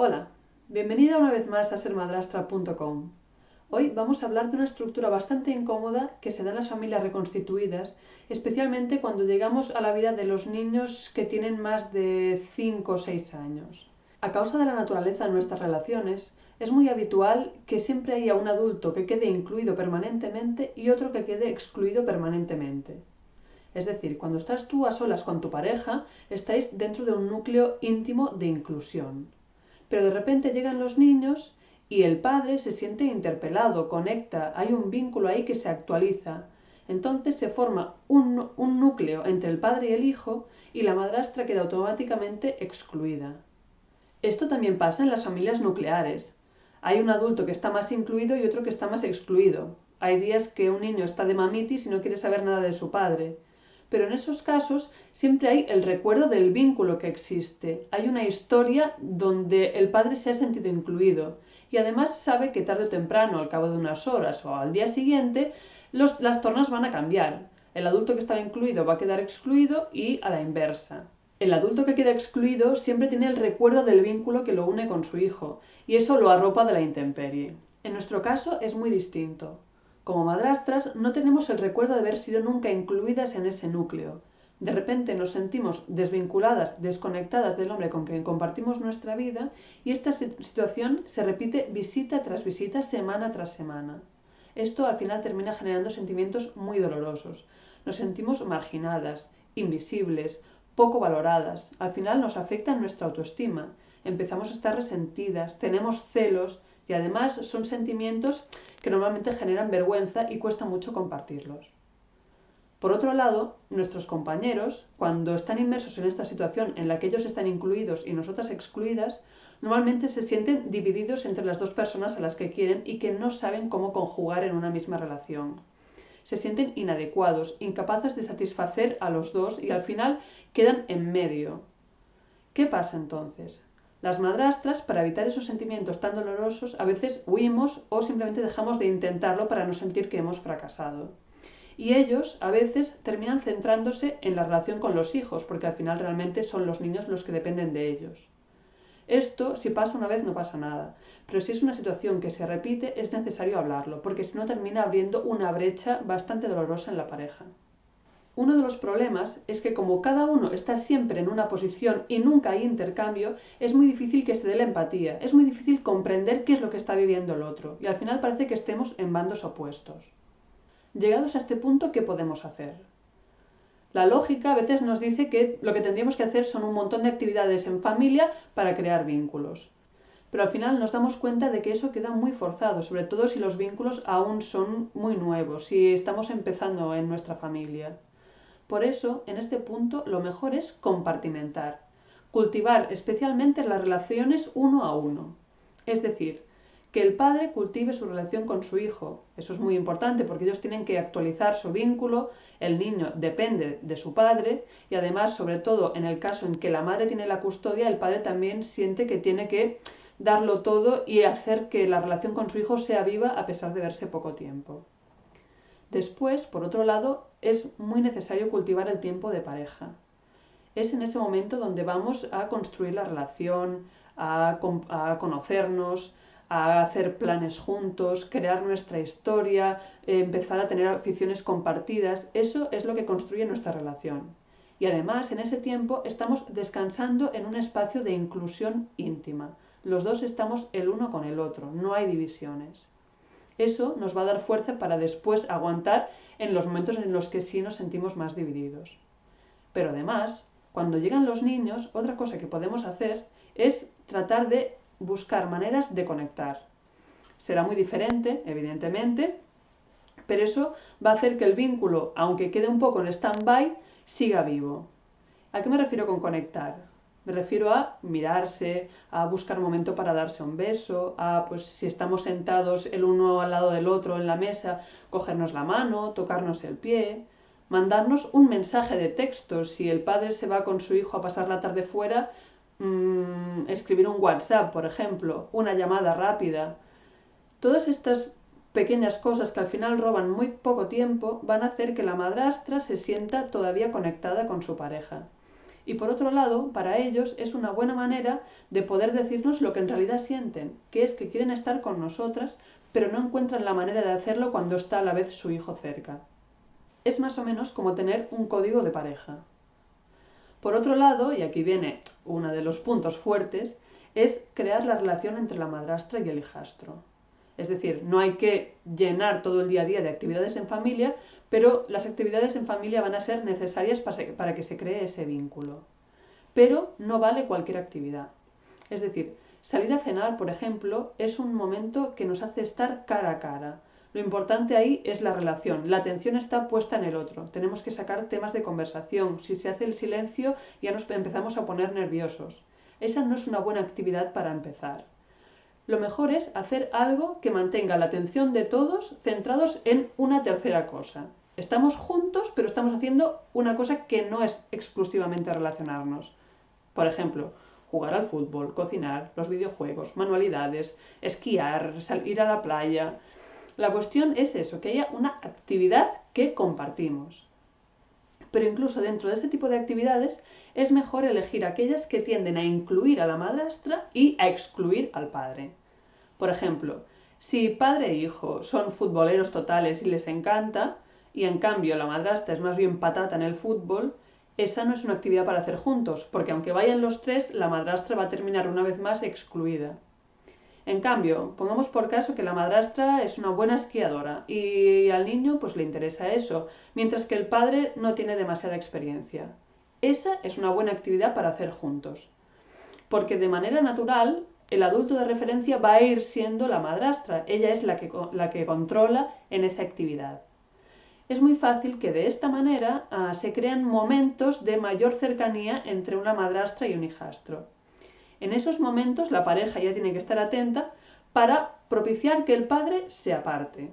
Hola, bienvenida una vez más a sermadrastra.com. Hoy vamos a hablar de una estructura bastante incómoda que se da en las familias reconstituidas, especialmente cuando llegamos a la vida de los niños que tienen más de 5 o 6 años. A causa de la naturaleza de nuestras relaciones, es muy habitual que siempre haya un adulto que quede incluido permanentemente y otro que quede excluido permanentemente. Es decir, cuando estás tú a solas con tu pareja, estáis dentro de un núcleo íntimo de inclusión. Pero de repente llegan los niños y el padre se siente interpelado, conecta, hay un vínculo ahí que se actualiza. Entonces se forma un núcleo entre el padre y el hijo y la madrastra queda automáticamente excluida. Esto también pasa en las familias nucleares. Hay un adulto que está más incluido y otro que está más excluido. Hay días que un niño está de mamitis y no quiere saber nada de su padre. Pero en esos casos siempre hay el recuerdo del vínculo que existe. Hay una historia donde el padre se ha sentido incluido y además sabe que tarde o temprano, al cabo de unas horas o al día siguiente, las tornas van a cambiar. El adulto que estaba incluido va a quedar excluido y a la inversa. El adulto que queda excluido siempre tiene el recuerdo del vínculo que lo une con su hijo y eso lo arropa de la intemperie. En nuestro caso es muy distinto. Como madrastras no tenemos el recuerdo de haber sido nunca incluidas en ese núcleo. De repente nos sentimos desvinculadas, desconectadas del hombre con quien compartimos nuestra vida y esta situación se repite visita tras visita, semana tras semana. Esto al final termina generando sentimientos muy dolorosos. Nos sentimos marginadas, invisibles, poco valoradas. Al final nos afecta nuestra autoestima. Empezamos a estar resentidas, tenemos celos y además son sentimientos que normalmente generan vergüenza y cuesta mucho compartirlos. Por otro lado, nuestros compañeros, cuando están inmersos en esta situación en la que ellos están incluidos y nosotras excluidas, normalmente se sienten divididos entre las dos personas a las que quieren y que no saben cómo conjugar en una misma relación. Se sienten inadecuados, incapaces de satisfacer a los dos y al final quedan en medio. ¿Qué pasa entonces? Las madrastras, para evitar esos sentimientos tan dolorosos, a veces huimos o simplemente dejamos de intentarlo para no sentir que hemos fracasado. Y ellos, a veces, terminan centrándose en la relación con los hijos, porque al final realmente son los niños los que dependen de ellos. Esto, si pasa una vez, no pasa nada. Pero si es una situación que se repite, es necesario hablarlo, porque si no termina abriendo una brecha bastante dolorosa en la pareja. Uno de los problemas es que como cada uno está siempre en una posición y nunca hay intercambio, es muy difícil que se dé la empatía, es muy difícil comprender qué es lo que está viviendo el otro y al final parece que estemos en bandos opuestos. Llegados a este punto, ¿qué podemos hacer? La lógica a veces nos dice que lo que tendríamos que hacer son un montón de actividades en familia para crear vínculos. Pero al final nos damos cuenta de que eso queda muy forzado, sobre todo si los vínculos aún son muy nuevos, si estamos empezando en nuestra familia. Por eso, en este punto, lo mejor es compartimentar, cultivar especialmente las relaciones uno a uno. Es decir, que el padre cultive su relación con su hijo. Eso es muy importante porque ellos tienen que actualizar su vínculo, el niño depende de su padre y además, sobre todo en el caso en que la madre tiene la custodia, el padre también siente que tiene que darlo todo y hacer que la relación con su hijo sea viva a pesar de verse poco tiempo. Después, por otro lado, es muy necesario cultivar el tiempo de pareja. Es en ese momento donde vamos a construir la relación, a conocernos, a hacer planes juntos, crear nuestra historia, empezar a tener aficiones compartidas. Eso es lo que construye nuestra relación. Y además, en ese tiempo estamos descansando en un espacio de inclusión íntima. Los dos estamos el uno con el otro, no hay divisiones. Eso nos va a dar fuerza para después aguantar en los momentos en los que sí nos sentimos más divididos. Pero además, cuando llegan los niños, otra cosa que podemos hacer es tratar de buscar maneras de conectar. Será muy diferente, evidentemente, pero eso va a hacer que el vínculo, aunque quede un poco en stand-by, siga vivo. ¿A qué me refiero con conectar? Me refiero a mirarse, a buscar un momento para darse un beso, a, pues, si estamos sentados el uno al lado del otro en la mesa, cogernos la mano, tocarnos el pie, mandarnos un mensaje de texto. Si el padre se va con su hijo a pasar la tarde fuera, escribir un WhatsApp, por ejemplo, una llamada rápida. Todas estas pequeñas cosas que al final roban muy poco tiempo van a hacer que la madrastra se sienta todavía conectada con su pareja. Y por otro lado, para ellos es una buena manera de poder decirnos lo que en realidad sienten, que es que quieren estar con nosotras, pero no encuentran la manera de hacerlo cuando está a la vez su hijo cerca. Es más o menos como tener un código de pareja. Por otro lado, y aquí viene uno de los puntos fuertes, es crear la relación entre la madrastra y el hijastro. Es decir, no hay que llenar todo el día a día de actividades en familia, pero las actividades en familia van a ser necesarias para que se cree ese vínculo. Pero no vale cualquier actividad. Es decir, salir a cenar, por ejemplo, es un momento que nos hace estar cara a cara. Lo importante ahí es la relación, la atención está puesta en el otro. Tenemos que sacar temas de conversación. Si se hace el silencio, ya nos empezamos a poner nerviosos. Esa no es una buena actividad para empezar. Lo mejor es hacer algo que mantenga la atención de todos centrados en una tercera cosa. Estamos juntos, pero estamos haciendo una cosa que no es exclusivamente relacionarnos. Por ejemplo, jugar al fútbol, cocinar, los videojuegos, manualidades, esquiar, ir a la playa. La cuestión es eso, que haya una actividad que compartimos. Pero incluso dentro de este tipo de actividades es mejor elegir aquellas que tienden a incluir a la madrastra y a excluir al padre. Por ejemplo, si padre e hijo son futboleros totales y les encanta, y en cambio la madrastra es más bien patata en el fútbol, esa no es una actividad para hacer juntos, porque aunque vayan los tres, la madrastra va a terminar una vez más excluida. En cambio, pongamos por caso que la madrastra es una buena esquiadora y al niño pues le interesa eso, mientras que el padre no tiene demasiada experiencia. Esa es una buena actividad para hacer juntos, porque de manera natural el adulto de referencia va a ir siendo la madrastra, ella es la que controla en esa actividad. Es muy fácil que de esta manera se crean momentos de mayor cercanía entre una madrastra y un hijastro. En esos momentos la pareja ya tiene que estar atenta para propiciar que el padre se aparte.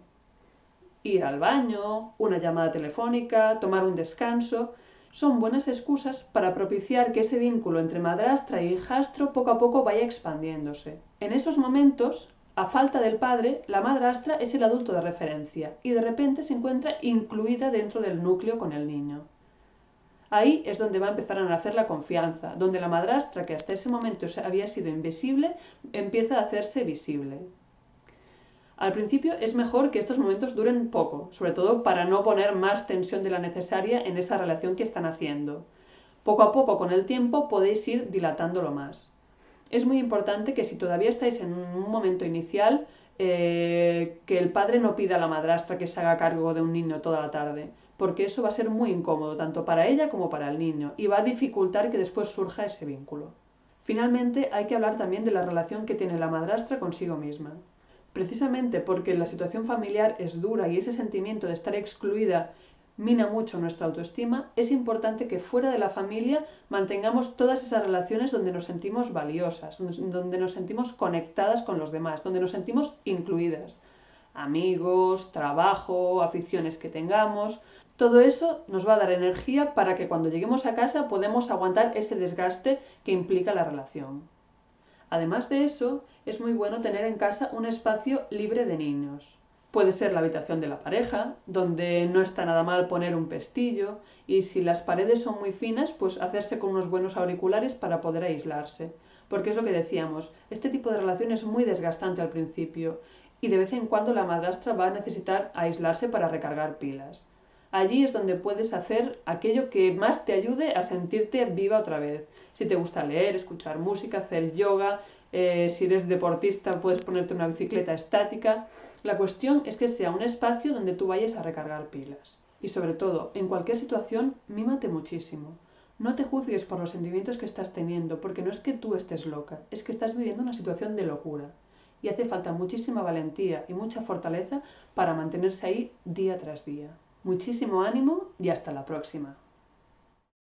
Ir al baño, una llamada telefónica, tomar un descanso, son buenas excusas para propiciar que ese vínculo entre madrastra e hijastro poco a poco vaya expandiéndose. En esos momentos, a falta del padre, la madrastra es el adulto de referencia y de repente se encuentra incluida dentro del núcleo con el niño. Ahí es donde va a empezar a nacer la confianza, donde la madrastra, que hasta ese momento había sido invisible, empieza a hacerse visible. Al principio es mejor que estos momentos duren poco, sobre todo para no poner más tensión de la necesaria en esa relación que están haciendo. Poco a poco, con el tiempo, podéis ir dilatándolo más. Es muy importante que si todavía estáis en un momento inicial, que el padre no pida a la madrastra que se haga cargo de un niño toda la tarde, porque eso va a ser muy incómodo tanto para ella como para el niño y va a dificultar que después surja ese vínculo. Finalmente, hay que hablar también de la relación que tiene la madrastra consigo misma. Precisamente porque la situación familiar es dura y ese sentimiento de estar excluida mina mucho nuestra autoestima, es importante que fuera de la familia mantengamos todas esas relaciones donde nos sentimos valiosas, donde nos sentimos conectadas con los demás, donde nos sentimos incluidas. Amigos, trabajo, aficiones que tengamos. Todo eso nos va a dar energía para que cuando lleguemos a casa podamos aguantar ese desgaste que implica la relación. Además de eso, es muy bueno tener en casa un espacio libre de niños. Puede ser la habitación de la pareja, donde no está nada mal poner un pestillo, y si las paredes son muy finas, pues hacerse con unos buenos auriculares para poder aislarse. Porque es lo que decíamos, este tipo de relación es muy desgastante al principio, y de vez en cuando la madrastra va a necesitar aislarse para recargar pilas. Allí es donde puedes hacer aquello que más te ayude a sentirte viva otra vez. Si te gusta leer, escuchar música, hacer yoga, si eres deportista puedes ponerte una bicicleta estática. La cuestión es que sea un espacio donde tú vayas a recargar pilas. Y sobre todo, en cualquier situación, mímate muchísimo. No te juzgues por los sentimientos que estás teniendo, porque no es que tú estés loca, es que estás viviendo una situación de locura. Y hace falta muchísima valentía y mucha fortaleza para mantenerse ahí día tras día. Muchísimo ánimo y hasta la próxima.